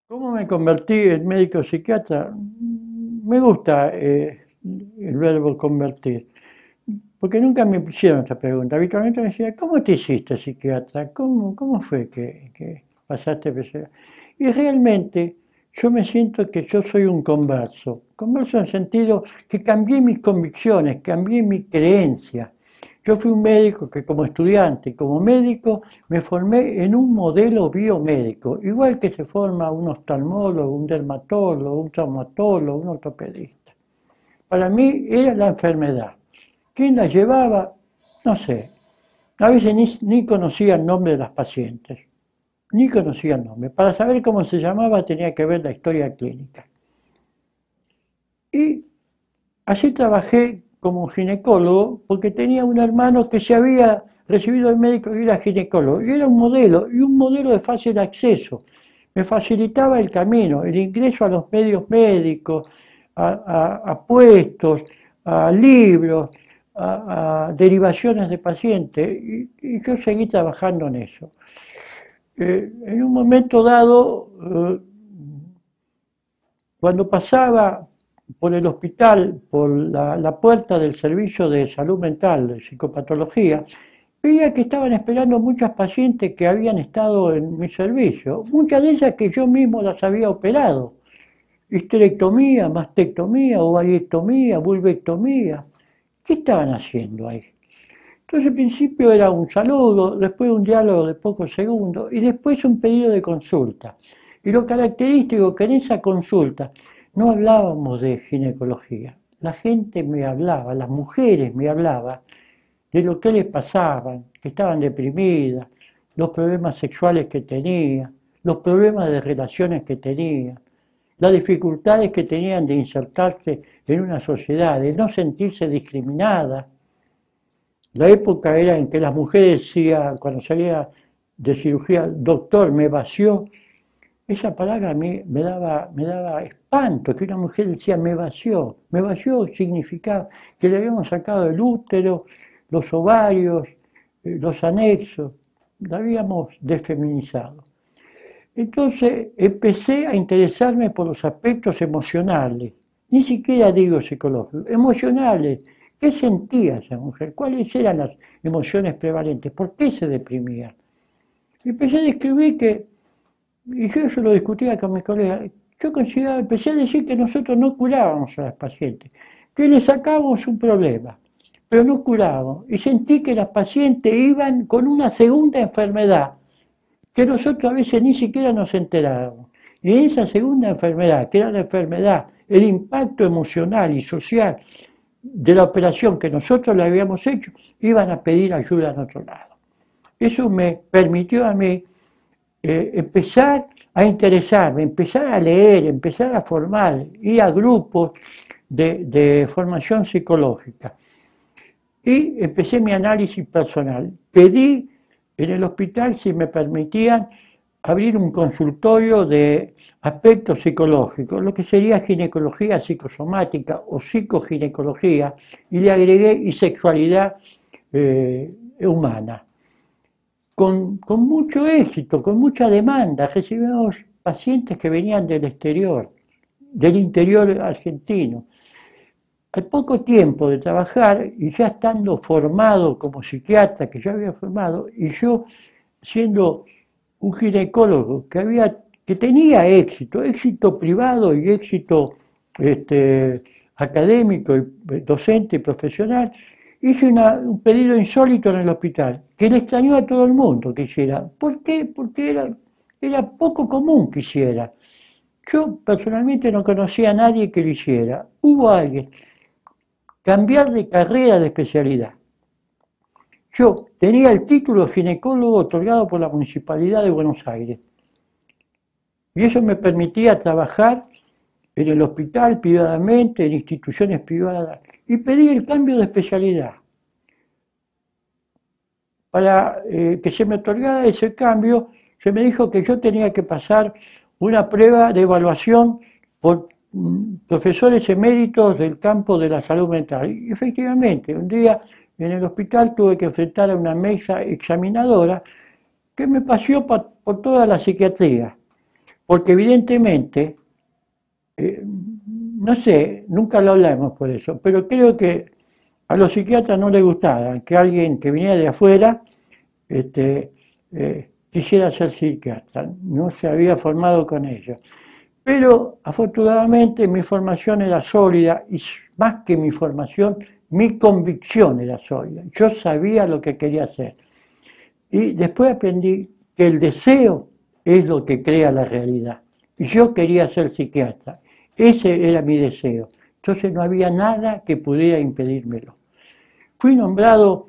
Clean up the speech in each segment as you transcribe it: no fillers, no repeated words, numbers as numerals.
¿Cómo me convertí en médico psiquiatra? Me gusta el verbo convertir, porque nunca me hicieron esta pregunta. Habitualmente me decían, ¿cómo te hiciste psiquiatra? ¿Cómo fue que pasaste a ser? Y realmente yo me siento que yo soy un converso. Converso en el sentido que cambié mis convicciones, cambié mi creencia. Yo fui un médico que como estudiante, como médico, me formé en un modelo biomédico, igual que se forma un oftalmólogo, un dermatólogo, un traumatólogo, un ortopedista. Para mí era la enfermedad. ¿Quién la llevaba? No sé. A veces ni conocía el nombre de las pacientes, ni conocía el nombre. Para saber cómo se llamaba tenía que ver la historia clínica. Y así trabajé como ginecólogo porque tenía un hermano que se había recibido de médico y era ginecólogo. Y era un modelo de fácil acceso. Me facilitaba el camino, el ingreso a los medios médicos, a puestos, a libros, a derivaciones de pacientes. Y yo seguí trabajando en eso. En un momento dado, cuando pasaba por el hospital, por la puerta del servicio de salud mental, de psicopatología, veía que estaban esperando muchas pacientes que habían estado en mi servicio, muchas de ellas que yo mismo las había operado. Histerectomía, mastectomía, ovariectomía, vulvectomía. ¿Qué estaban haciendo ahí? Entonces al principio era un saludo, después un diálogo de pocos segundos y después un pedido de consulta. Y lo característico que en esa consulta no hablábamos de ginecología. La gente me hablaba, las mujeres me hablaban de lo que les pasaba, que estaban deprimidas, los problemas sexuales que tenían, los problemas de relaciones que tenían, las dificultades que tenían de insertarse en una sociedad, de no sentirse discriminadas. La época era en que las mujeres decían, cuando salía de cirugía, doctor, me vació. Esa palabra a mí me daba espanto, que una mujer decía me vació. Me vació significaba que le habíamos sacado el útero, los ovarios, los anexos, la habíamos desfeminizado. Entonces empecé a interesarme por los aspectos emocionales, ni siquiera digo psicológicos, emocionales. ¿Qué sentía esa mujer? ¿Cuáles eran las emociones prevalentes? ¿Por qué se deprimía? Y empecé a describir que, y yo eso lo discutía con mis colegas, yo consideraba, empecé a decir que nosotros no curábamos a las pacientes, que le sacábamos un problema, pero no curábamos. Y sentí que las pacientes iban con una segunda enfermedad que nosotros a veces ni siquiera nos enterábamos. Y esa segunda enfermedad, que era la enfermedad, el impacto emocional y social de la operación que nosotros le habíamos hecho, iban a pedir ayuda en otro lado. Eso me permitió a mí empezar a interesarme, empezar a leer, empezar a formar, ir a grupos de formación psicológica. Y empecé mi análisis personal. Pedí en el hospital si me permitían abrir un consultorio de aspectos psicológicos, lo que sería ginecología psicosomática o psicoginecología, y le agregué y sexualidad humana. Con mucho éxito, con mucha demanda, recibimos pacientes que venían del exterior, del interior argentino. Al poco tiempo de trabajar y ya estando formado como psiquiatra, que ya había formado, y yo siendo un ginecólogo que tenía éxito, éxito privado y éxito académico, y docente y profesional, hice un pedido insólito en el hospital, que le extrañó a todo el mundo que hiciera. ¿Por qué? Porque era poco común que hiciera. Yo personalmente no conocía a nadie que lo hiciera. Hubo alguien. Cambiar de carrera de especialidad. Yo tenía el título de ginecólogo otorgado por la Municipalidad de Buenos Aires y eso me permitía trabajar en el hospital privadamente, en instituciones privadas y pedí el cambio de especialidad. Para que se me otorgara ese cambio, se me dijo que yo tenía que pasar una prueba de evaluación por profesores eméritos del campo de la salud mental. Y efectivamente, un día en el hospital tuve que enfrentar a una mesa examinadora que me paseó por toda la psiquiatría. porque evidentemente, no sé, nunca lo hablamos por eso, pero creo que a los psiquiatras no les gustaba que alguien que viniera de afuera quisiera ser psiquiatra, no se había formado con ellos. Pero afortunadamente mi formación era sólida y más que mi formación, mi convicción era sólida. Yo sabía lo que quería hacer. Y después aprendí que el deseo es lo que crea la realidad. Y yo quería ser psiquiatra. Ese era mi deseo. Entonces no había nada que pudiera impedírmelo. Fui nombrado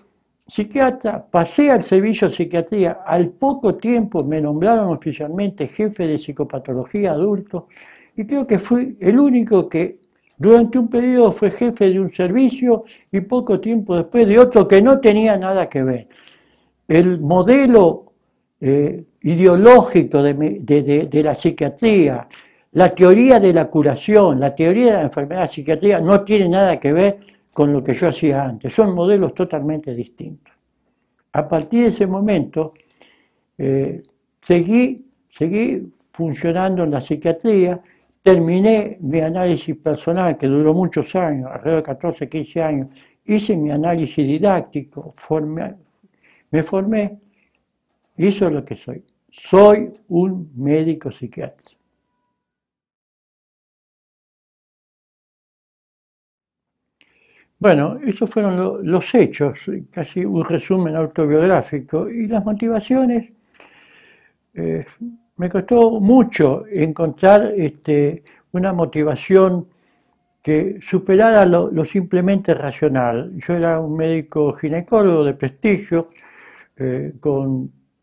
psiquiatra, pasé al servicio de psiquiatría, al poco tiempo me nombraron oficialmente jefe de psicopatología adulto y creo que fui el único que durante un periodo fue jefe de un servicio y poco tiempo después de otro que no tenía nada que ver. El modelo ideológico de la psiquiatría, la teoría de la curación, la teoría de la enfermedad psiquiátrica no tiene nada que ver con lo que yo hacía antes, son modelos totalmente distintos. A partir de ese momento seguí funcionando en la psiquiatría, terminé mi análisis personal que duró muchos años, alrededor de 14, 15 años, hice mi análisis didáctico, me formé y eso es lo que soy. Soy un médico psiquiatra. Bueno, esos fueron los hechos, casi un resumen autobiográfico. Y las motivaciones, eh, me costó mucho encontrar una motivación que superara lo simplemente racional. Yo era un médico ginecólogo de prestigio,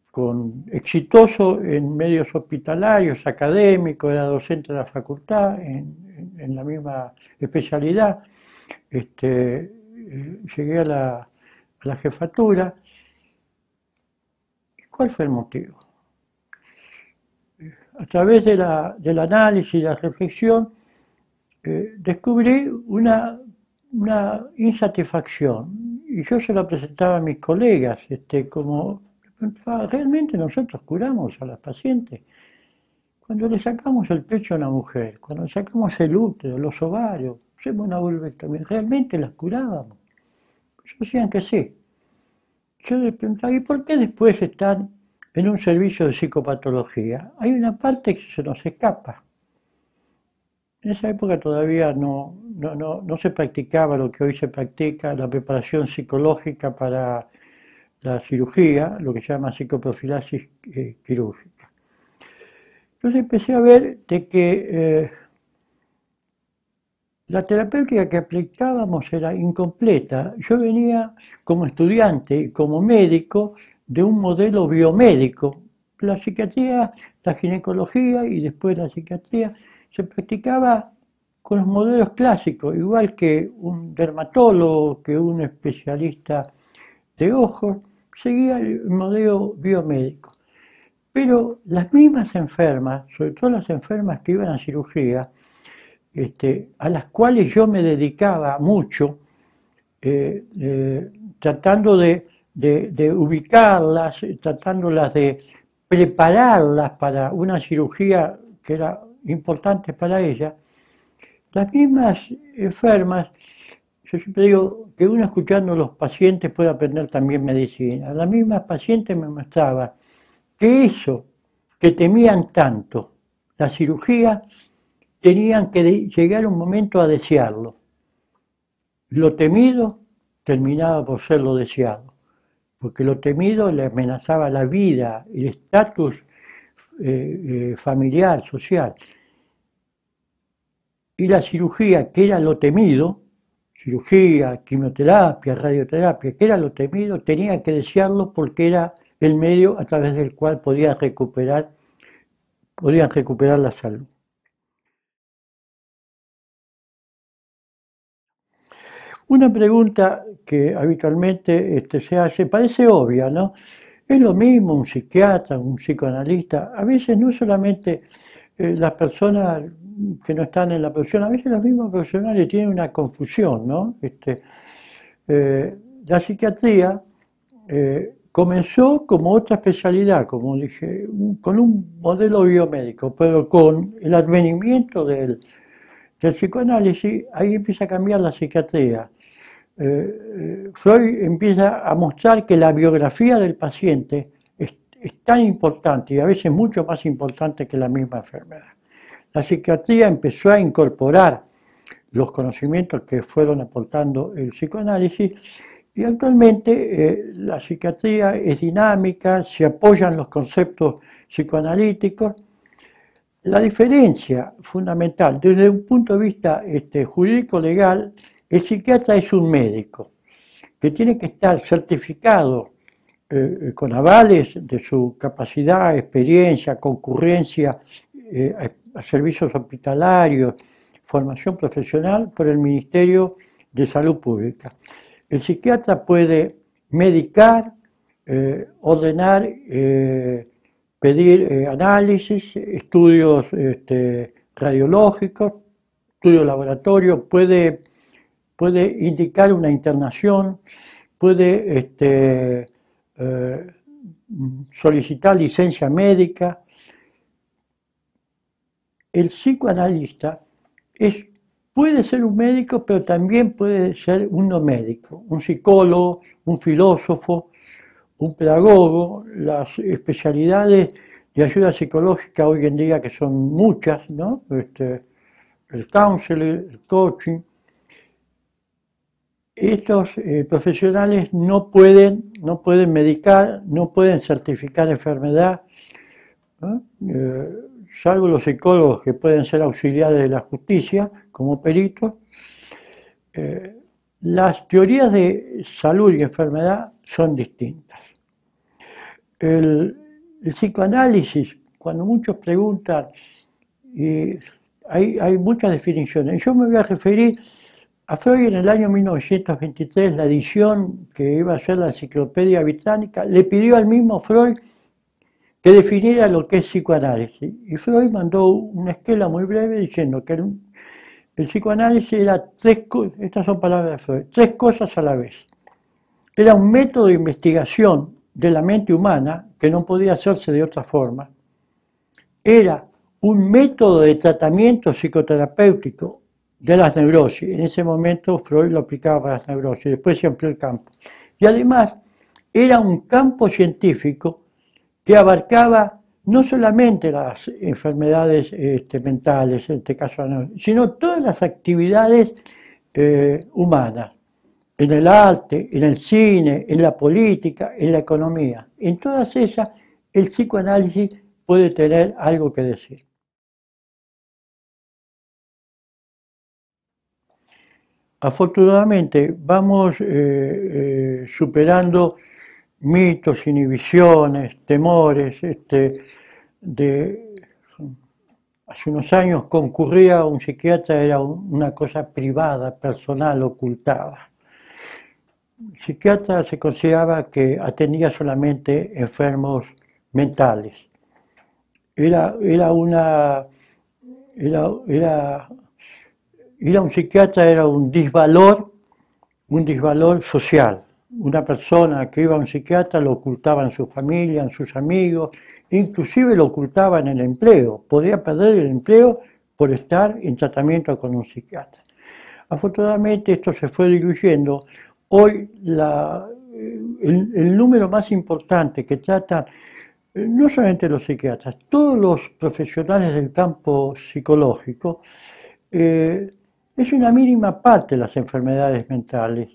con exitoso en medios hospitalarios, académicos, era docente de la facultad en la misma especialidad. Llegué a la jefatura. ¿Cuál fue el motivo? A través del análisis y la reflexión, descubrí una insatisfacción y yo se la presentaba a mis colegas, como realmente nosotros curamos a las pacientes. Cuando le sacamos el pecho a una mujer, cuando le sacamos el útero, los ovarios, hacemos una vulvectomía, realmente las curábamos. Ellos decían que sí. Yo les preguntaba, ¿y por qué después están en un servicio de psicopatología? Hay una parte que se nos escapa. En esa época todavía no se practicaba lo que hoy se practica, la preparación psicológica para la cirugía, lo que se llama psicoprofilaxis quirúrgica. Entonces empecé a ver de que la terapéutica que aplicábamos era incompleta. Yo venía como estudiante y como médico de un modelo biomédico. La psiquiatría, la ginecología y después la psiquiatría se practicaba con los modelos clásicos, igual que un dermatólogo, que un especialista de ojos, seguía el modelo biomédico. Pero las mismas enfermas, sobre todo las enfermas que iban a cirugía, a las cuales yo me dedicaba mucho, tratando de ubicarlas, tratándolas de prepararlas para una cirugía que era importante para ellas, las mismas enfermas, yo siempre digo que uno escuchando a los pacientes puede aprender también medicina, las mismas pacientes me mostraban que eso que temían tanto, la cirugía, tenían que llegar un momento a desearlo. Lo temido terminaba por ser lo deseado, porque lo temido le amenazaba la vida, el estatus familiar, social. Y la cirugía, que era lo temido, cirugía, quimioterapia, radioterapia, que era lo temido, tenía que desearlo porque era el medio a través del cual podían recuperar la salud. Una pregunta que habitualmente se hace, parece obvia, ¿no? Es lo mismo un psiquiatra, un psicoanalista. A veces no solamente las personas que no están en la profesión, a veces los mismos profesionales tienen una confusión, ¿no? La psiquiatría comenzó como otra especialidad, como dije, con un modelo biomédico, pero con el advenimiento del psicoanálisis, ahí empieza a cambiar la psiquiatría. Freud empieza a mostrar que la biografía del paciente es tan importante y a veces mucho más importante que la misma enfermedad. La psiquiatría empezó a incorporar los conocimientos que fueron aportando el psicoanálisis y actualmente la psiquiatría es dinámica, se apoyan los conceptos psicoanalíticos. La diferencia fundamental desde un punto de vista jurídico-legal, el psiquiatra es un médico que tiene que estar certificado con avales de su capacidad, experiencia, concurrencia a servicios hospitalarios, formación profesional por el Ministerio de Salud Pública. El psiquiatra puede medicar, ordenar, pedir análisis, estudios radiológicos, estudios laboratorios, puede indicar una internación, puede solicitar licencia médica. El psicoanalista puede ser un médico, pero también puede ser un no médico, un psicólogo, un filósofo, un pedagogo. Las especialidades de ayuda psicológica hoy en día, que son muchas, ¿no? El counseling, el coaching. Estos profesionales no pueden medicar, no pueden certificar enfermedad, ¿no? Salvo los psicólogos que pueden ser auxiliares de la justicia como peritos. Las teorías de salud y enfermedad son distintas. El psicoanálisis, cuando muchos preguntan, hay muchas definiciones. Yo me voy a referir a Freud en el año 1923, la edición que iba a ser la Enciclopedia Británica, le pidió al mismo Freud que definiera lo que es psicoanálisis. Y Freud mandó una esquela muy breve diciendo que el psicoanálisis era estas son palabras de Freud, tres cosas a la vez. Era un método de investigación de la mente humana que no podía hacerse de otra forma. Era un método de tratamiento psicoterapéutico de las neurosis. En ese momento Freud lo aplicaba para las neurosis, después se amplió el campo. Y además era un campo científico que abarcaba no solamente las enfermedades mentales, en este caso, sino todas las actividades humanas, en el arte, en el cine, en la política, en la economía. En todas esas, el psicoanálisis puede tener algo que decir. Afortunadamente vamos superando mitos, inhibiciones, temores. Hace unos años concurría a un psiquiatra, era una cosa privada, personal, ocultada. El psiquiatra se consideraba que atendía solamente enfermos mentales. Ir a un psiquiatra era un disvalor social. Una persona que iba a un psiquiatra lo ocultaba en su familia, en sus amigos, inclusive lo ocultaba en el empleo. Podía perder el empleo por estar en tratamiento con un psiquiatra. Afortunadamente esto se fue diluyendo. Hoy el número más importante que tratan, no solamente los psiquiatras, todos los profesionales del campo psicológico, es una mínima parte de las enfermedades mentales.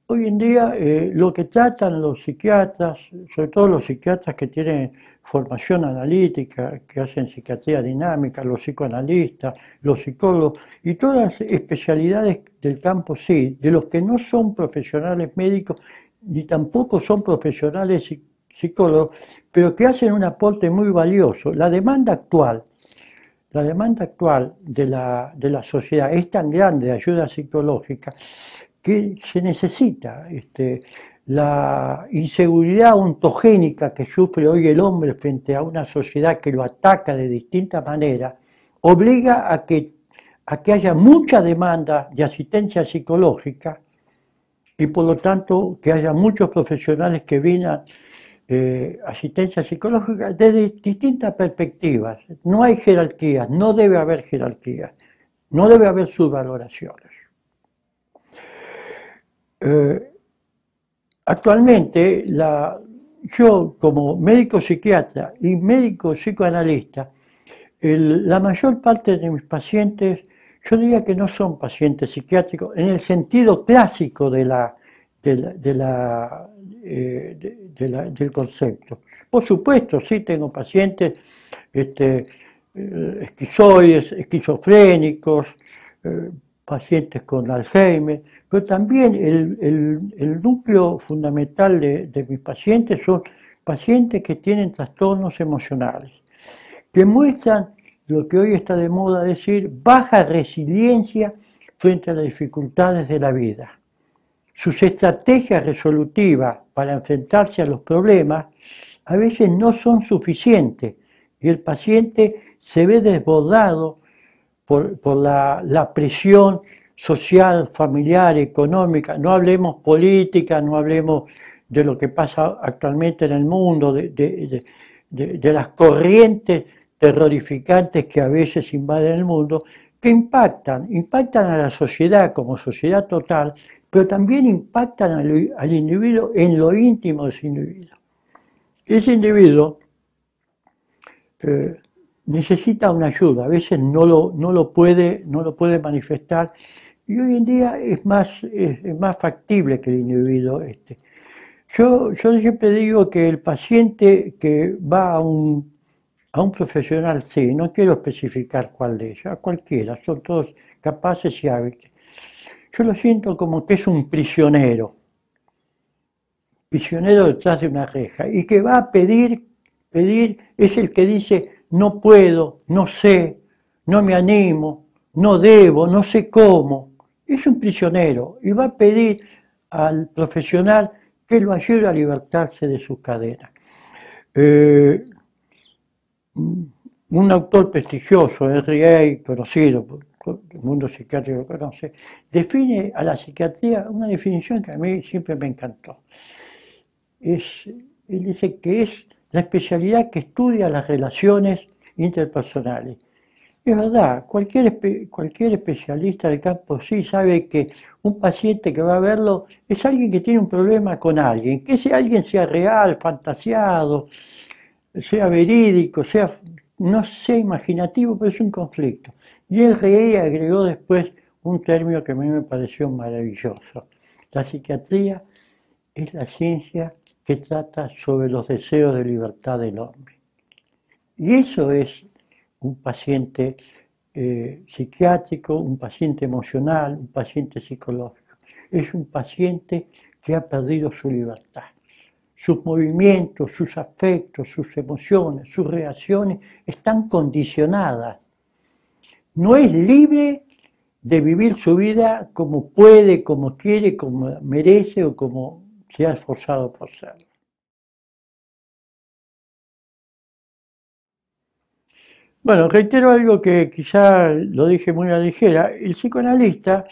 Hoy en día lo que tratan los psiquiatras, sobre todo los psiquiatras que tienen formación analítica, que hacen psiquiatría dinámica, los psicoanalistas, los psicólogos y todas las especialidades del campo, sí, de los que no son profesionales médicos ni tampoco son profesionales psicólogos, pero que hacen un aporte muy valioso. La demanda actual de la sociedad es tan grande de ayuda psicológica que se necesita. La inseguridad ontogénica que sufre hoy el hombre frente a una sociedad que lo ataca de distintas maneras, obliga a que haya mucha demanda de asistencia psicológica y por lo tanto que haya muchos profesionales que brindan asistencia psicológica desde distintas perspectivas. No hay jerarquías, no debe haber jerarquías, no debe haber subvaloraciones. Actualmente, yo como médico psiquiatra y médico psicoanalista, la mayor parte de mis pacientes, yo diría que no son pacientes psiquiátricos en el sentido clásico del concepto. Por supuesto, sí tengo pacientes esquizoides, esquizofrénicos, pacientes con Alzheimer, pero también el núcleo fundamental de mis pacientes son pacientes que tienen trastornos emocionales, que muestran lo que hoy está de moda decir, baja resiliencia frente a las dificultades de la vida. Sus estrategias resolutivas para enfrentarse a los problemas a veces no son suficientes y el paciente se ve desbordado por la presión social, familiar, económica. No hablemos política, no hablemos de lo que pasa actualmente en el mundo, de las corrientes terrorificantes que a veces invaden el mundo, que impactan a la sociedad como sociedad total, pero también impactan al individuo en lo íntimo de ese individuo. Ese individuo necesita una ayuda, a veces no lo puede manifestar, y hoy en día es más factible que el individuo Yo siempre digo que el paciente que va a un profesional, sí, no quiero especificar cuál de ellos, a cualquiera, son todos capaces y hábiles. Yo lo siento como que es un prisionero detrás de una reja, y que va a pedir, es el que dice, no puedo, no sé, no me animo, no debo, no sé cómo. Es un prisionero y va a pedir al profesional que lo ayude a libertarse de sus cadenas. Un autor prestigioso, Henry A., conocido, el mundo psiquiátrico lo conoce, define a la psiquiatría una definición que a mí siempre me encantó. Él dice que es la especialidad que estudia las relaciones interpersonales. Es verdad, cualquier especialista del campo sí sabe que un paciente que va a verlo es alguien que tiene un problema con alguien, que ese alguien sea real, fantasiado, sea verídico, no sea imaginativo, pero es un conflicto. Y el rey agregó después un término que a mí me pareció maravilloso. La psiquiatría es la ciencia que trata sobre los deseos de libertad del hombre. Y eso es un paciente psiquiátrico, un paciente emocional, un paciente psicológico. Es un paciente que ha perdido su libertad. Sus movimientos, sus afectos, sus emociones, sus reacciones están condicionadas. No es libre de vivir su vida como puede, como quiere, como merece o como se ha esforzado por ser. Bueno, reitero algo que quizá lo dije muy a la ligera. El psicoanalista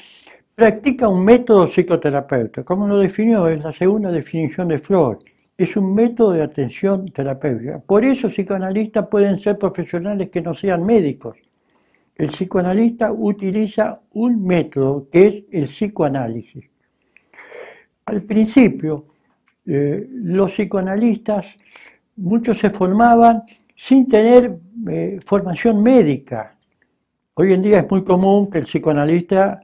practica un método psicoterapéutico. Como lo definió, es la segunda definición de Freud. Es un método de atención terapéutica. Por eso psicoanalistas pueden ser profesionales que no sean médicos. El psicoanalista utiliza un método que es el psicoanálisis. Al principio, los psicoanalistas, muchos se formaban sin tener formación médica. Hoy en día es muy común que el psicoanalista,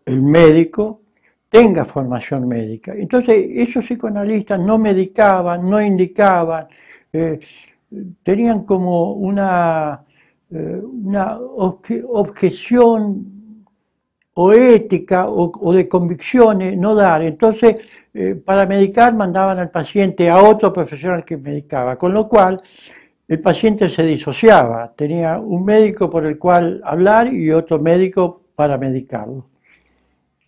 el médico, tenga formación médica. Entonces, esos psicoanalistas no medicaban, no indicaban, tenían como una objeción o ética o de convicciones no dar. Entonces, para medicar mandaban al paciente a otro profesional que medicaba, con lo cual el paciente se disociaba, tenía un médico por el cual hablar y otro médico para medicarlo.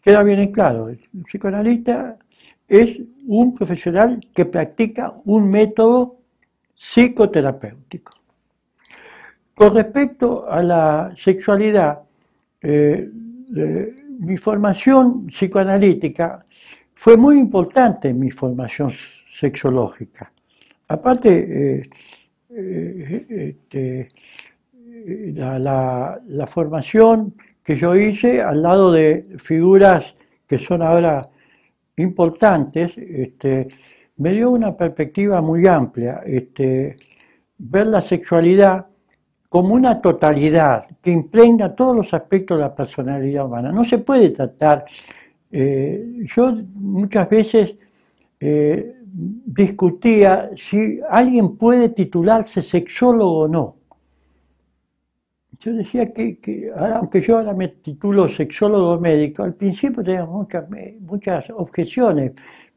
Queda bien en claro, el psicoanalista es un profesional que practica un método psicoterapéutico. Con respecto a la sexualidad, mi formación psicoanalítica fue muy importante en mi formación sexológica. Aparte, la formación que yo hice al lado de figuras que son ahora importantes, me dio una perspectiva muy amplia, ver la sexualidad como una totalidad que impregna todos los aspectos de la personalidad humana. No se puede tratar, yo muchas veces discutía si alguien puede titularse sexólogo o no. Yo decía que aunque yo ahora me titulo sexólogo médico, al principio tenía muchas objeciones,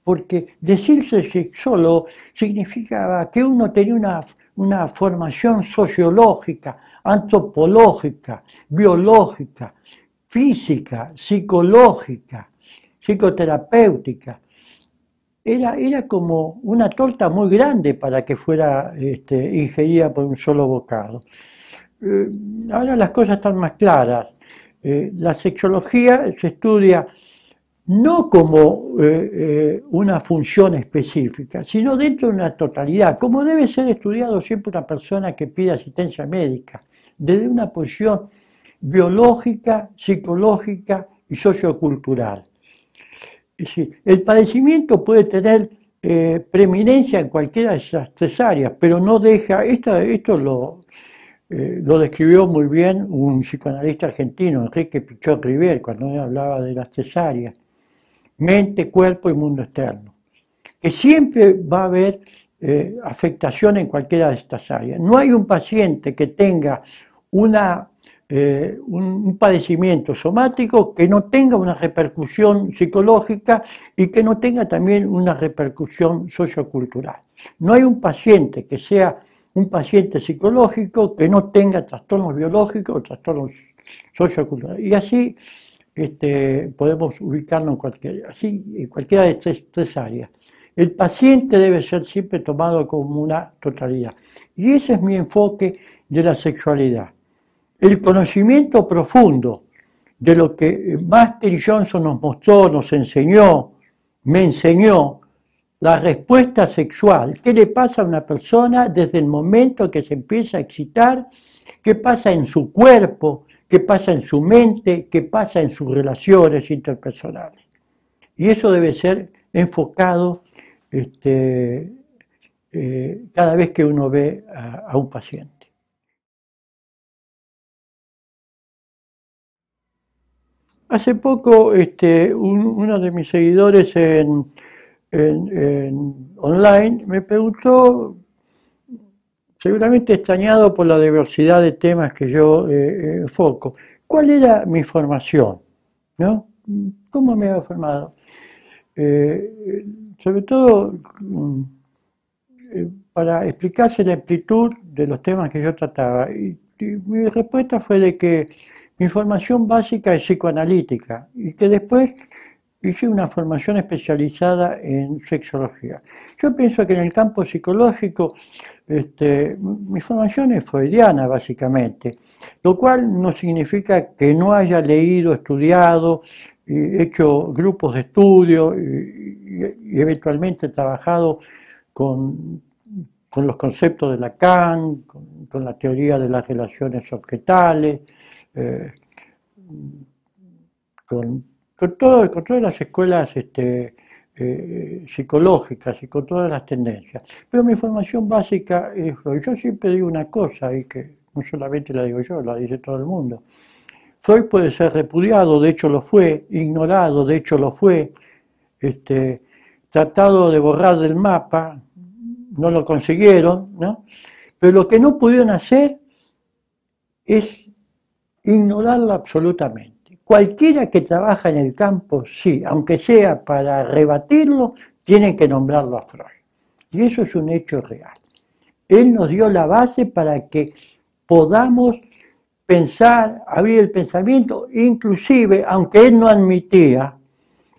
porque decirse sexólogo significaba que uno tenía una formación sociológica, antropológica, biológica, física, psicológica, psicoterapéutica. Era como una torta muy grande para que fuera ingerida por un solo bocado. Ahora las cosas están más claras. La sexología se estudia no como una función específica, sino dentro de una totalidad, como debe ser estudiado siempre una persona que pide asistencia médica, desde una posición biológica, psicológica y sociocultural. Es decir, el padecimiento puede tener preeminencia en cualquiera de esas tres áreas, pero no deja, esto lo describió muy bien un psicoanalista argentino, Enrique Pichot Rivière, cuando él hablaba de las tres áreas: mente, cuerpo y mundo externo. Que siempre va a haber afectación en cualquiera de estas áreas. No hay un paciente que tenga un padecimiento somático que no tenga una repercusión psicológica y que no tenga también una repercusión sociocultural. No hay un paciente que sea un paciente psicológico que no tenga trastornos biológicos o trastornos socioculturales. Y así podemos ubicarlo en cualquiera de tres áreas. El paciente debe ser siempre tomado como una totalidad. Y ese es mi enfoque de la sexualidad. El conocimiento profundo de lo que Master Johnson nos mostró, nos enseñó, me enseñó, la respuesta sexual. ¿Qué le pasa a una persona desde el momento que se empieza a excitar? ¿Qué pasa en su cuerpo? ¿Qué pasa en su mente? ¿Qué pasa en sus relaciones interpersonales? Y eso debe ser enfocado cada vez que uno ve a un paciente. Hace poco uno de mis seguidores online me preguntó, seguramente extrañado por la diversidad de temas que yo enfoco, ¿cuál era mi formación? ¿No? ¿Cómo me había formado? Sobre todo para explicarse la amplitud de los temas que yo trataba. Y mi respuesta fue de que mi formación básica es psicoanalítica y que después hice una formación especializada en sexología. Yo pienso que en el campo psicológico mi formación es freudiana básicamente, lo cual no significa que no haya leído, estudiado, hecho grupos de estudio y eventualmente trabajado con los conceptos de Lacan, con la teoría de las relaciones objetales, con todas las escuelas psicológicas y con todas las tendencias. Pero mi formación básica es Freud. Yo siempre digo una cosa, y que no solamente la digo yo, la dice todo el mundo. Freud puede ser repudiado, de hecho lo fue, ignorado, de hecho lo fue, tratado de borrar del mapa, no lo consiguieron, ¿no? Pero lo que no pudieron hacer es ignorarlo absolutamente. Cualquiera que trabaja en el campo, sí, aunque sea para rebatirlo, tiene que nombrarlo a Freud. Y eso es un hecho real. Él nos dio la base para que podamos pensar, abrir el pensamiento, inclusive, aunque él no admitía,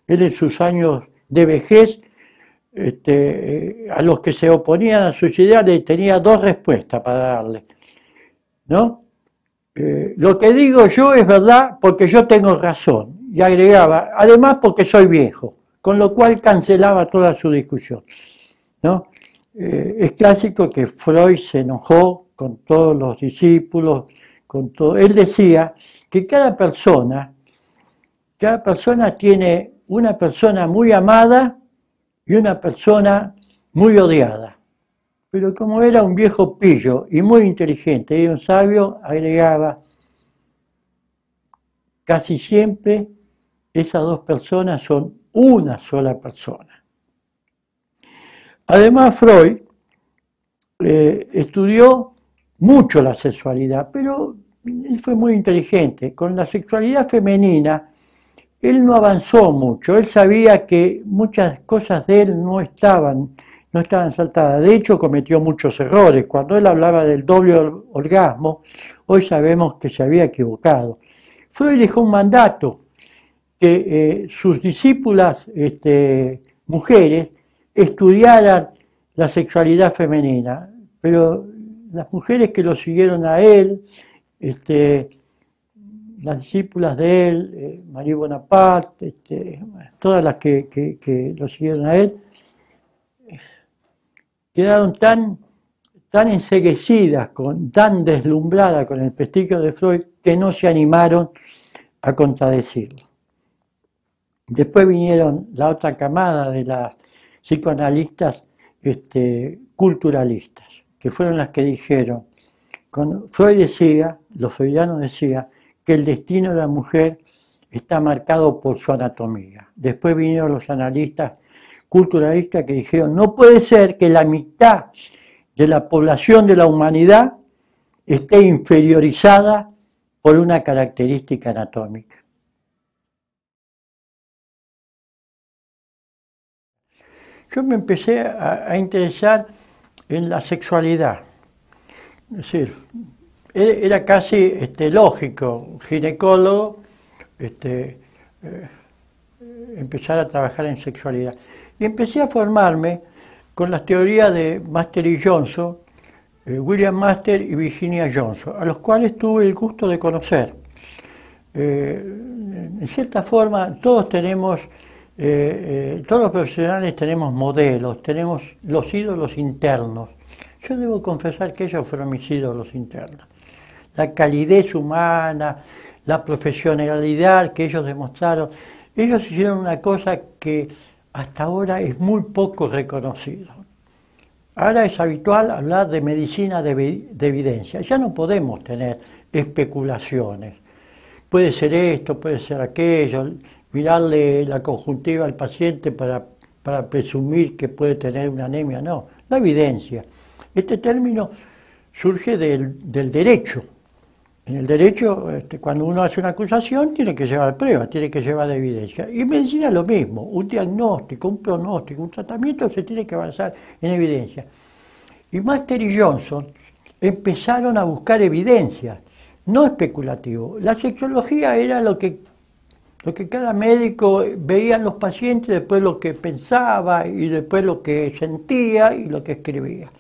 él en sus años de vejez, a los que se oponían a sus ideales tenía dos respuestas para darle, ¿no? Lo que digo yo es verdad porque yo tengo razón, y agregaba, además porque soy viejo, con lo cual cancelaba toda su discusión, ¿no? Es clásico que Freud se enojó con todos los discípulos, con todo. Él decía que cada persona tiene una persona muy amada y una persona muy odiada. Pero como era un viejo pillo y muy inteligente y un sabio, agregaba, casi siempre esas dos personas son una sola persona. Además, Freud estudió mucho la sexualidad, pero él fue muy inteligente. Con la sexualidad femenina, él no avanzó mucho. Él sabía que muchas cosas de él no estaban saltadas. De hecho, cometió muchos errores. Cuando él hablaba del doble orgasmo, hoy sabemos que se había equivocado. Freud dejó un mandato que sus discípulas mujeres estudiaran la sexualidad femenina, pero las mujeres que lo siguieron a él, las discípulas de él, Marie Bonaparte, todas las que lo siguieron a él, quedaron tan enceguecidas, tan deslumbradas con el prestigio de Freud, que no se animaron a contradecirlo. Después vinieron la otra camada de las psicoanalistas culturalistas, que fueron las que dijeron, cuando Freud decía, los freudianos decían, que el destino de la mujer está marcado por su anatomía. Después vinieron los analistas culturalistas que dijeron, no puede ser que la mitad de la población de la humanidad esté inferiorizada por una característica anatómica. Yo me empecé a interesar en la sexualidad. Es decir, era casi lógico, un ginecólogo, empezar a trabajar en sexualidad. Y empecé a formarme con las teorías de Master y Johnson, William Master y Virginia Johnson, a los cuales tuve el gusto de conocer. En cierta forma, todos los profesionales tenemos modelos, tenemos los ídolos internos. Yo debo confesar que ellos fueron mis ídolos internos. La calidez humana, la profesionalidad que ellos demostraron. Ellos hicieron una cosa que hasta ahora es muy poco reconocido. Ahora es habitual hablar de medicina de evidencia. Ya no podemos tener especulaciones. Puede ser esto, puede ser aquello, mirarle la conjuntiva al paciente para presumir que puede tener una anemia. No, la evidencia. Este término surge del derecho. En el derecho, cuando uno hace una acusación, tiene que llevar pruebas, tiene que llevar evidencia. Y en medicina lo mismo, un diagnóstico, un pronóstico, un tratamiento se tiene que basar en evidencia. Y Master y Johnson empezaron a buscar evidencia, no especulativo. La sexología era lo que cada médico veía en los pacientes, después lo que pensaba y después lo que sentía y lo que escribía.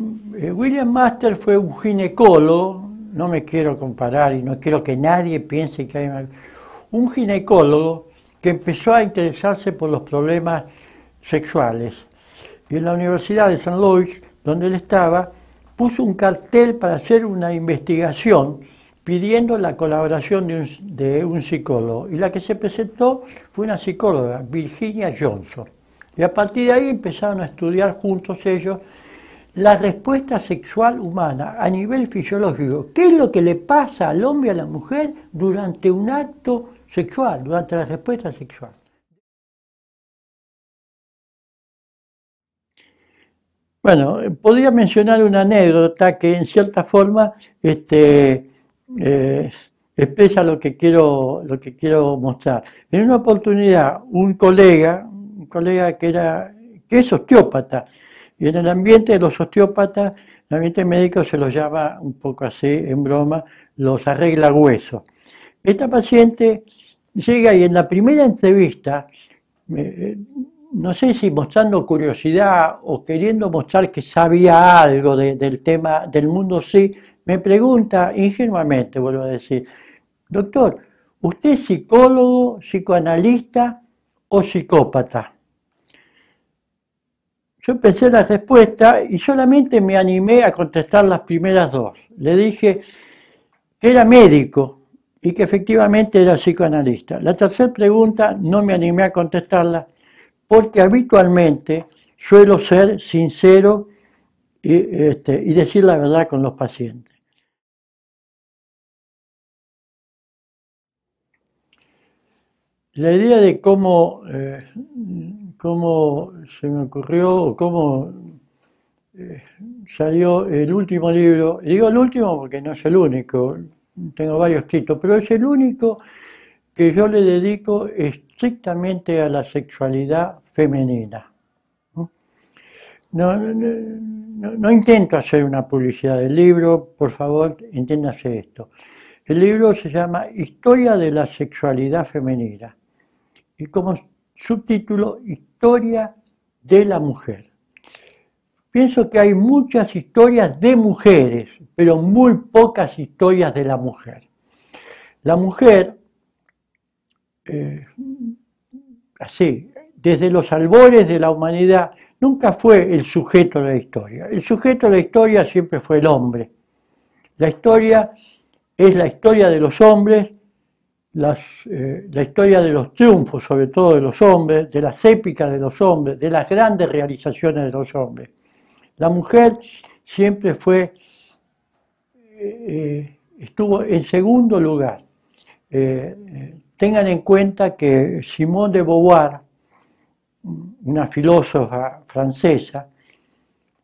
William Master fue un ginecólogo, no me quiero comparar y no quiero que nadie piense que hay un ginecólogo que empezó a interesarse por los problemas sexuales. Y en la Universidad de St. Louis, donde él estaba, puso un cartel para hacer una investigación pidiendo la colaboración de un psicólogo. Y la que se presentó fue una psicóloga, Virginia Johnson. Y a partir de ahí empezaron a estudiar juntos ellos la respuesta sexual humana a nivel fisiológico. ¿Qué es lo que le pasa al hombre y a la mujer durante un acto sexual, durante la respuesta sexual? Bueno, podría mencionar una anécdota que en cierta forma expresa lo que quiero mostrar. En una oportunidad, un colega que es osteópata, y en el ambiente de los osteópatas, el ambiente médico se los llama un poco así, en broma, los arreglahuesos. Esta paciente llega y en la primera entrevista, no sé si mostrando curiosidad o queriendo mostrar que sabía algo del tema del mundo sí, me pregunta ingenuamente, vuelvo a decir, doctor, ¿usted es psicólogo, psicoanalista o psicópata? Yo pensé la respuesta y solamente me animé a contestar las primeras dos. Le dije que era médico y que efectivamente era psicoanalista. La tercera pregunta no me animé a contestarla porque habitualmente suelo ser sincero y decir la verdad con los pacientes. La idea de cómo se me ocurrió o cómo salió el último libro, digo el último porque no es el único, tengo varios títulos, pero es el único que yo le dedico estrictamente a la sexualidad femenina. No intento hacer una publicidad del libro, por favor, entiéndase esto. El libro se llama Historia de la sexualidad femenina y como subtítulo Historia de la mujer. Pienso que hay muchas historias de mujeres, pero muy pocas historias de la mujer. La mujer, así, desde los albores de la humanidad, nunca fue el sujeto de la historia. El sujeto de la historia siempre fue el hombre. La historia es la historia de los hombres, la historia de los triunfos, sobre todo de los hombres, de las épicas de los hombres, de las grandes realizaciones de los hombres. La mujer siempre estuvo en segundo lugar. Tengan en cuenta que Simone de Beauvoir, una filósofa francesa,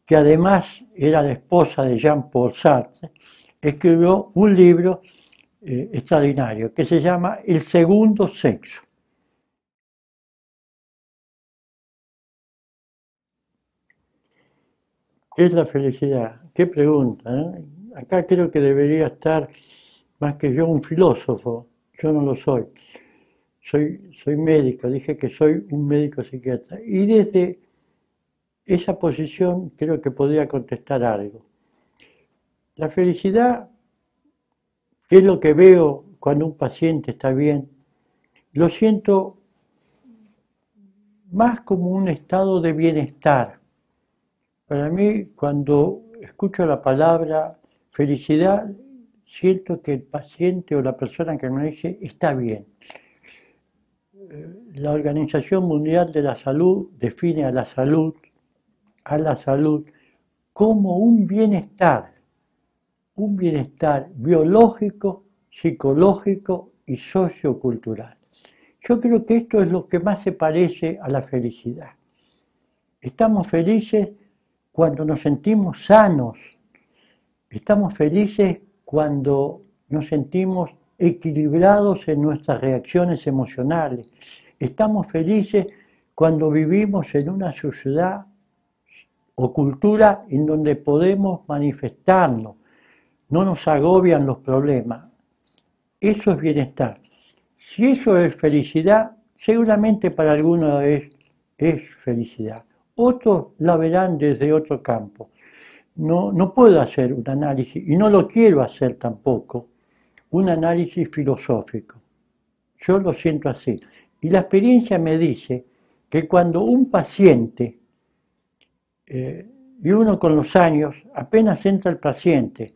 que además era la esposa de Jean-Paul Sartre, escribió un libro extraordinario que se llama El segundo sexo. ¿Qué es la felicidad? Qué pregunta, ¿eh? Acá creo que debería estar más que yo un filósofo, yo no lo soy. Soy médico, dije que soy un médico psiquiatra. Y desde esa posición creo que podría contestar algo. La felicidad, que es lo que veo cuando un paciente está bien, lo siento más como un estado de bienestar. Para mí, cuando escucho la palabra felicidad, siento que el paciente o la persona que me dice está bien. La Organización Mundial de la Salud define a la salud como un bienestar biológico, psicológico y sociocultural. Yo creo que esto es lo que más se parece a la felicidad. Estamos felices cuando nos sentimos sanos, estamos felices cuando nos sentimos equilibrados en nuestras reacciones emocionales, estamos felices cuando vivimos en una sociedad o cultura en donde podemos manifestarnos, no nos agobian los problemas. Eso es bienestar. Si eso es felicidad, seguramente para algunos es felicidad. Otros la verán desde otro campo. No puedo hacer un análisis, y no lo quiero hacer tampoco, un análisis filosófico. Yo lo siento así. Y la experiencia me dice que cuando un paciente, y uno con los años, apenas entra el paciente,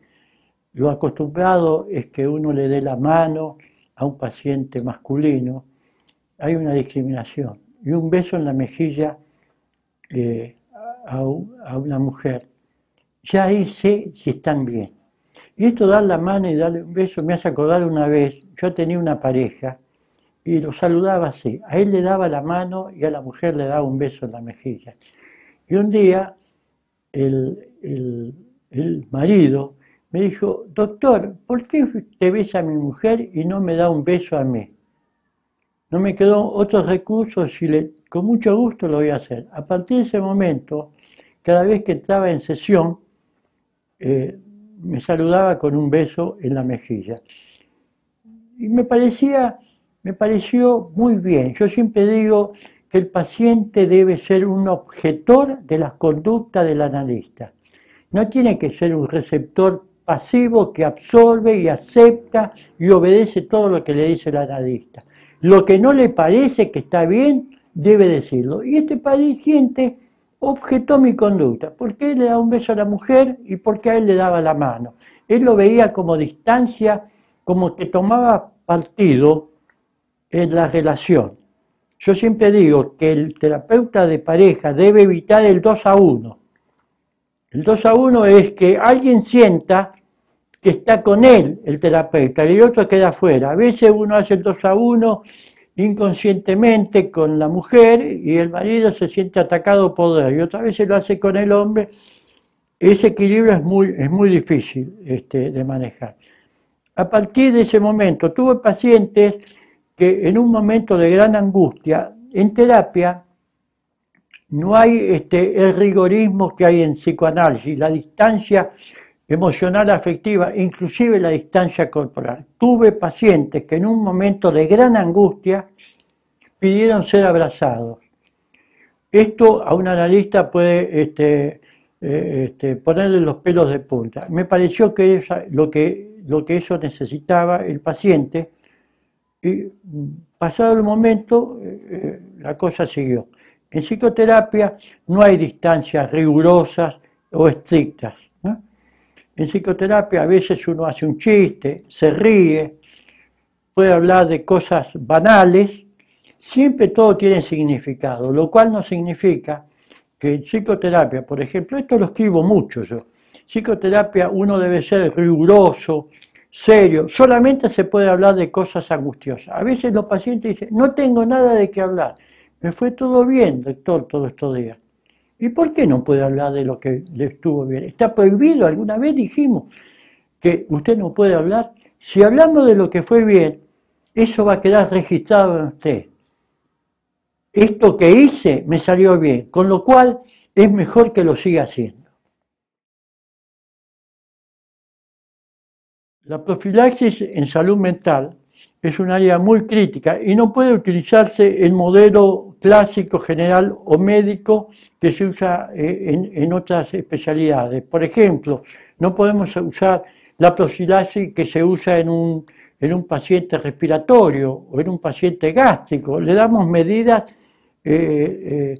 lo acostumbrado es que uno le dé la mano a un paciente masculino, hay una discriminación. Y un beso en la mejilla a una mujer, ya ahí sé si están bien. Y esto dar la mano y darle un beso me hace acordar una vez, yo tenía una pareja y lo saludaba así, a él le daba la mano y a la mujer le daba un beso en la mejilla. Y un día el marido me dijo, doctor, ¿por qué te besa a mi mujer y no me da un beso a mí? No me quedó otro recurso, con mucho gusto lo voy a hacer. A partir de ese momento, cada vez que entraba en sesión, me saludaba con un beso en la mejilla. Y me pareció muy bien. Yo siempre digo que el paciente debe ser un objetor de las conductas del analista. No tiene que ser un receptor pasivo que absorbe y acepta y obedece todo lo que le dice el analista. Lo que no le parece que está bien, debe decirlo. Y este paciente objetó mi conducta, porque él le daba un beso a la mujer y porque a él le daba la mano. Él lo veía como distancia, como que tomaba partido en la relación. Yo siempre digo que el terapeuta de pareja debe evitar el 2-1. El 2-1 es que alguien sienta que está con él el terapeuta y el otro queda afuera. A veces uno hace el 2-1 inconscientemente con la mujer y el marido se siente atacado por él, y otra vez lo hace con el hombre. Ese equilibrio es muy difícil de manejar. A partir de ese momento tuve pacientes que en un momento de gran angustia, en terapia no hay el rigorismo que hay en psicoanálisis, la distancia emocional afectiva, inclusive la distancia corporal. Tuve pacientes que en un momento de gran angustia pidieron ser abrazados. Esto a un analista puede ponerle los pelos de punta. Me pareció que es lo que eso necesitaba el paciente y pasado el momento la cosa siguió. En psicoterapia no hay distancias rigurosas o estrictas, ¿no? En psicoterapia a veces uno hace un chiste, se ríe, puede hablar de cosas banales, siempre todo tiene significado, lo cual no significa que en psicoterapia, por ejemplo, esto lo escribo mucho yo, psicoterapia uno debe ser riguroso, serio, solamente se puede hablar de cosas angustiosas. A veces los pacientes dicen, no tengo nada de qué hablar, me fue todo bien, doctor, todos estos días. ¿Y por qué no puede hablar de lo que le estuvo bien? ¿Está prohibido? Alguna vez dijimos que usted no puede hablar. Si hablamos de lo que fue bien, eso va a quedar registrado en usted. Esto que hice me salió bien, con lo cual es mejor que lo siga haciendo. La profilaxis en salud mental es un área muy crítica y no puede utilizarse el modelo clásico general o médico que se usa en otras especialidades. Por ejemplo, no podemos usar la profilaxis que se usa en un paciente respiratorio o en un paciente gástrico. Le damos medidas bien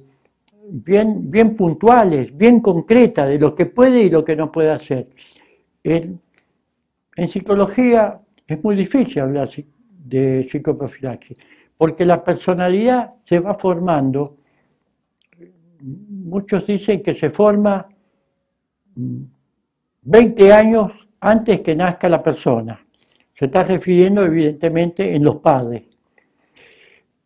puntuales, bien concretas de lo que puede y lo que no puede hacer. En psicología es muy difícil hablar de psicoprofilaxis, porque la personalidad se va formando. Muchos dicen que se forma 20 años antes que nazca la persona. Se está refiriendo evidentemente en los padres.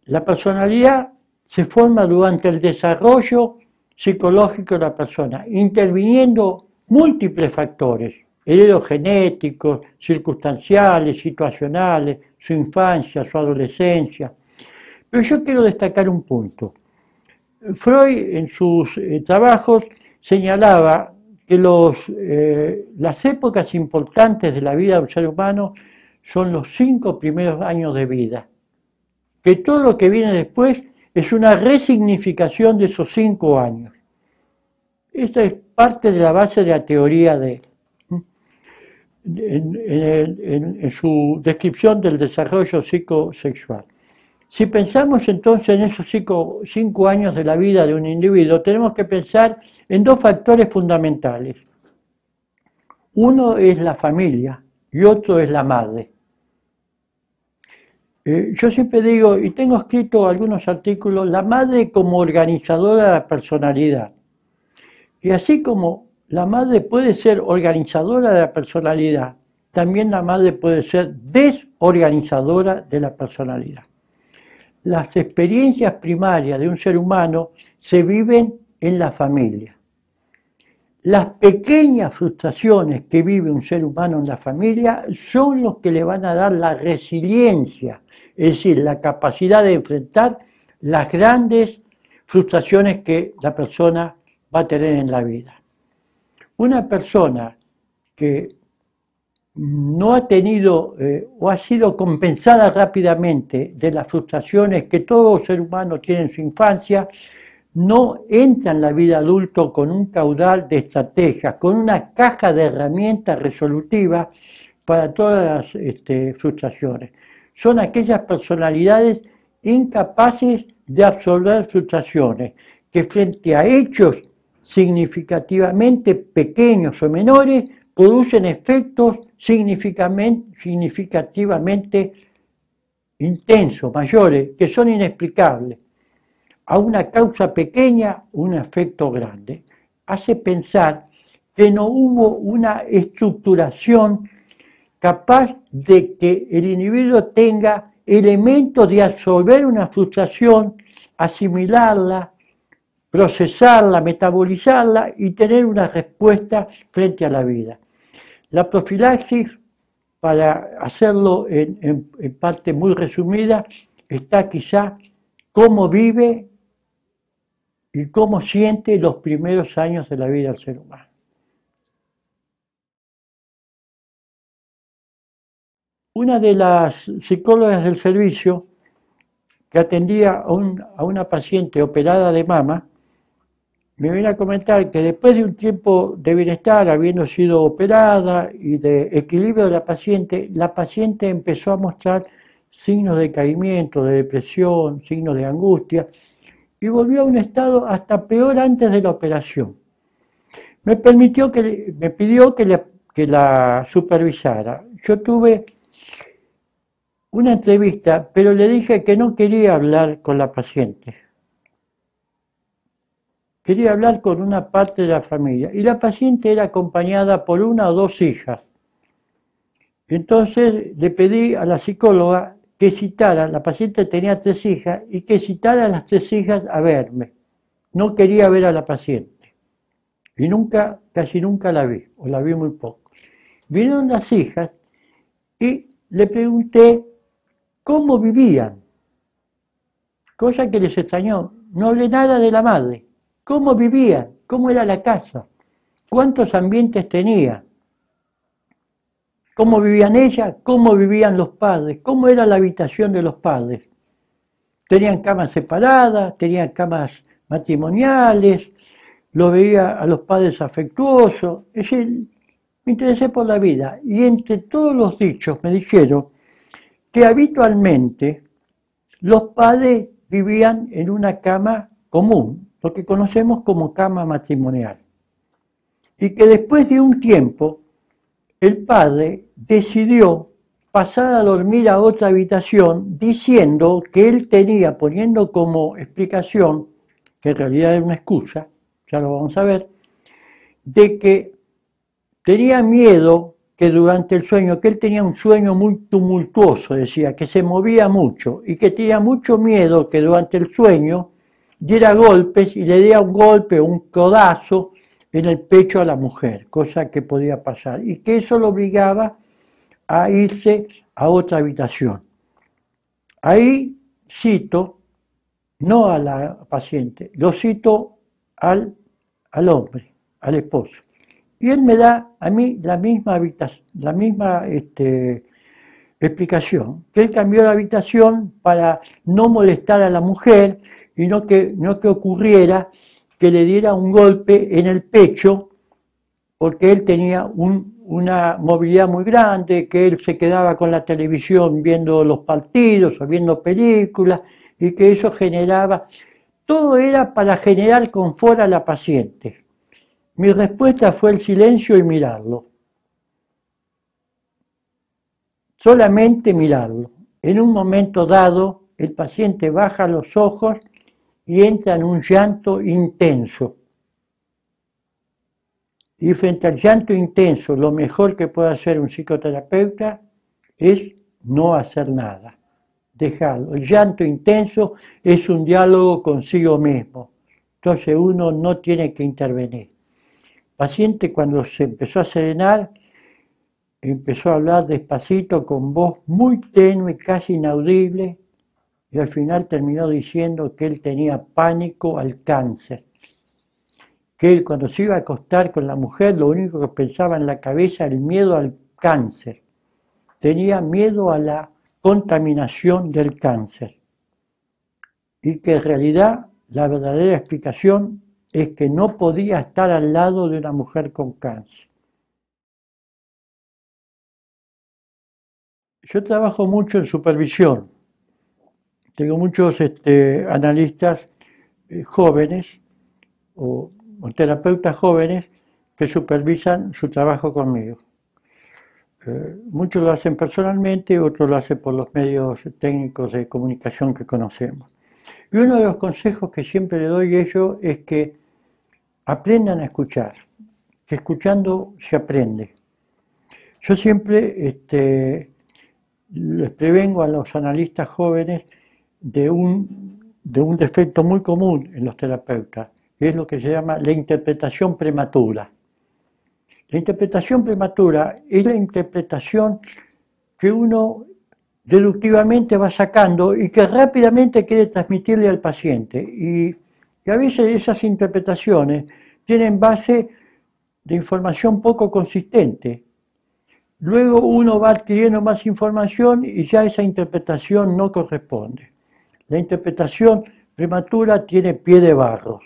La personalidad se forma durante el desarrollo psicológico de la persona, interviniendo múltiples factores, heredogenéticos, circunstanciales, situacionales, su infancia, su adolescencia. Pero yo quiero destacar un punto. Freud en sus trabajos señalaba que las épocas importantes de la vida de un ser humano son los 5 primeros años de vida, que todo lo que viene después es una resignificación de esos 5 años. Esta es parte de la base de la teoría de él. En su descripción del desarrollo psicosexual. Si pensamos entonces en esos 5 años de la vida de un individuo, tenemos que pensar en 2 factores fundamentales. Uno es la familia y otro es la madre. Yo siempre digo, y tengo escrito algunos artículos, la madre como organizadora de la personalidad. Y así como la madre puede ser organizadora de la personalidad, también la madre puede ser desorganizadora de la personalidad. Las experiencias primarias de un ser humano se viven en la familia. Las pequeñas frustraciones que vive un ser humano en la familia son los que le van a dar la resiliencia, es decir, la capacidad de enfrentar las grandes frustraciones que la persona va a tener en la vida. Una persona que no ha tenido o ha sido compensada rápidamente de las frustraciones que todo ser humano tiene en su infancia, no entra en la vida adulta con un caudal de estrategias, con una caja de herramientas resolutivas para todas las frustraciones. Son aquellas personalidades incapaces de absorber fluctuaciones que frente a hechos significativamente pequeños o menores producen efectos significativamente intensos, mayores, que son inexplicables. A una causa pequeña, un efecto grande. Hace pensar que no hubo una estructuración capaz de que el individuo tenga elementos de absorber una frustración, asimilarla, procesarla, metabolizarla y tener una respuesta frente a la vida. La profilaxis, para hacerlo en parte muy resumida, está quizá cómo vive y cómo siente los primeros años de la vida del ser humano. Una de las psicólogas del servicio que atendía a una paciente operada de mama, me viene a comentar que después de un tiempo de bienestar, habiendo sido operada y de equilibrio de la paciente empezó a mostrar signos de decaimiento, de depresión, signos de angustia, y volvió a un estado hasta peor antes de la operación. Me pidió que la supervisara. Yo tuve una entrevista, pero le dije que no quería hablar con la paciente. Quería hablar con una parte de la familia. Y la paciente era acompañada por una o dos hijas. Entonces le pedí a la psicóloga que citara, la paciente tenía 3 hijas, y que citara a las 3 hijas a verme. No quería ver a la paciente. Y casi nunca la vi, o la vi muy poco. Vinieron las hijas y le pregunté cómo vivían, cosa que les extrañó. No hablé nada de la madre. ¿Cómo vivían? ¿Cómo era la casa? ¿Cuántos ambientes tenía? ¿Cómo vivían ellas? ¿Cómo vivían los padres? ¿Cómo era la habitación de los padres? ¿Tenían camas separadas? ¿Tenían camas matrimoniales? ¿Lo veía a los padres afectuosos? Es decir, me interesé por la vida. Y entre todos los dichos me dijeron que habitualmente los padres vivían en una cama común, lo que conocemos como cama matrimonial. Y que después de un tiempo, el padre decidió pasar a dormir a otra habitación diciendo que él tenía, poniendo como explicación, que en realidad era una excusa, ya lo vamos a ver, de que tenía miedo que durante el sueño, que él tenía un sueño muy tumultuoso, decía, que se movía mucho y que tenía mucho miedo que durante el sueño diera golpes y le diera un golpe o un codazo en el pecho a la mujer, cosa que podía pasar, y que eso lo obligaba a irse a otra habitación. Ahí cito, no a la paciente, lo cito al hombre, al esposo. Y él me da a mí la misma explicación, que él cambió la habitación para no molestar a la mujer y no que ocurriera que le diera un golpe en el pecho, porque él tenía una movilidad muy grande, que él se quedaba con la televisión viendo los partidos o viendo películas, y que eso generaba, todo era para generar confort a la paciente. Mi respuesta fue el silencio y mirarlo. Solamente mirarlo. En un momento dado, el paciente baja los ojos y entra en un llanto intenso. Y frente al llanto intenso, lo mejor que puede hacer un psicoterapeuta es no hacer nada, dejarlo. El llanto intenso es un diálogo consigo mismo. Entonces uno no tiene que intervenir. El paciente, cuando se empezó a serenar, empezó a hablar despacito, con voz muy tenue, casi inaudible, y al final terminó diciendo que él tenía pánico al cáncer, que él cuando se iba a acostar con la mujer lo único que pensaba en la cabeza era el miedo al cáncer, tenía miedo a la contaminación del cáncer, y que en realidad la verdadera explicación es que no podía estar al lado de una mujer con cáncer. Yo trabajo mucho en supervisión. tengo muchos analistas jóvenes o terapeutas jóvenes que supervisan su trabajo conmigo. Muchos lo hacen personalmente, otros lo hacen por los medios técnicos de comunicación que conocemos. Y uno de los consejos que siempre le doy a ellos es que aprendan a escuchar, que escuchando se aprende. Yo siempre les prevengo a los analistas jóvenes de un defecto muy común en los terapeutas, que es lo que se llama la interpretación prematura. La interpretación prematura es la interpretación que uno deductivamente va sacando y que rápidamente quiere transmitirle al paciente. Y a veces esas interpretaciones tienen base de información poco consistente. Luego uno va adquiriendo más información y ya esa interpretación no corresponde. La interpretación prematura tiene pie de barro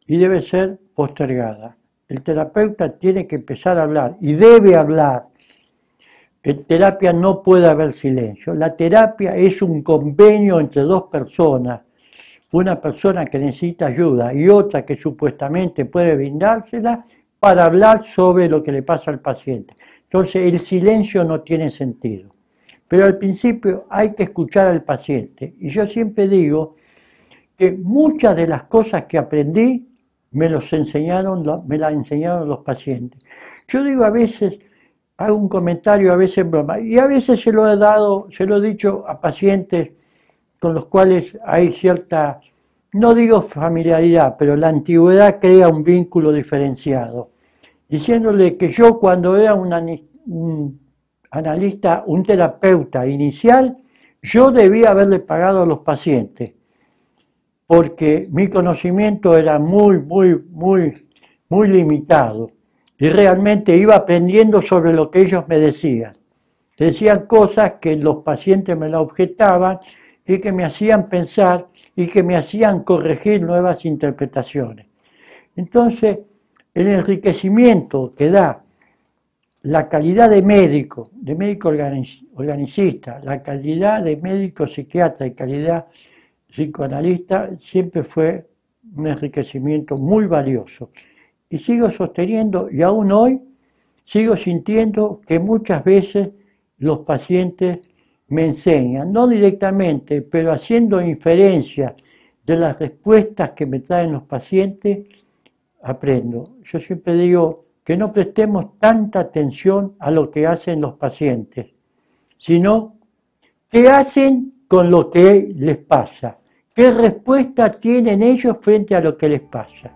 y debe ser postergada. El terapeuta tiene que empezar a hablar y debe hablar. En terapia no puede haber silencio. La terapia es un convenio entre dos personas. Una persona que necesita ayuda y otra que supuestamente puede brindársela para hablar sobre lo que le pasa al paciente. Entonces el silencio no tiene sentido. Pero al principio hay que escuchar al paciente. Y yo siempre digo que muchas de las cosas que aprendí me las enseñaron los pacientes. Yo digo a veces, hago un comentario a veces en broma, y a veces se lo he dicho a pacientes con los cuales hay cierta, no digo familiaridad, pero la antigüedad crea un vínculo diferenciado, diciéndole que yo cuando era un analista, un terapeuta inicial, yo debía haberle pagado a los pacientes, porque mi conocimiento era muy limitado y realmente iba aprendiendo sobre lo que ellos me decían. Decían cosas que los pacientes me la objetaban y que me hacían pensar y que me hacían corregir nuevas interpretaciones. Entonces, el enriquecimiento que da la calidad de médico organicista, la calidad de médico psiquiatra y calidad psicoanalista siempre fue un enriquecimiento muy valioso. Y sigo sosteniendo, y aún hoy, sigo sintiendo que muchas veces los pacientes me enseñan, no directamente, pero haciendo inferencia de las respuestas que me traen los pacientes, aprendo. Yo siempre digo que no prestemos tanta atención a lo que hacen los pacientes, sino qué hacen con lo que les pasa. ¿Qué respuesta tienen ellos frente a lo que les pasa?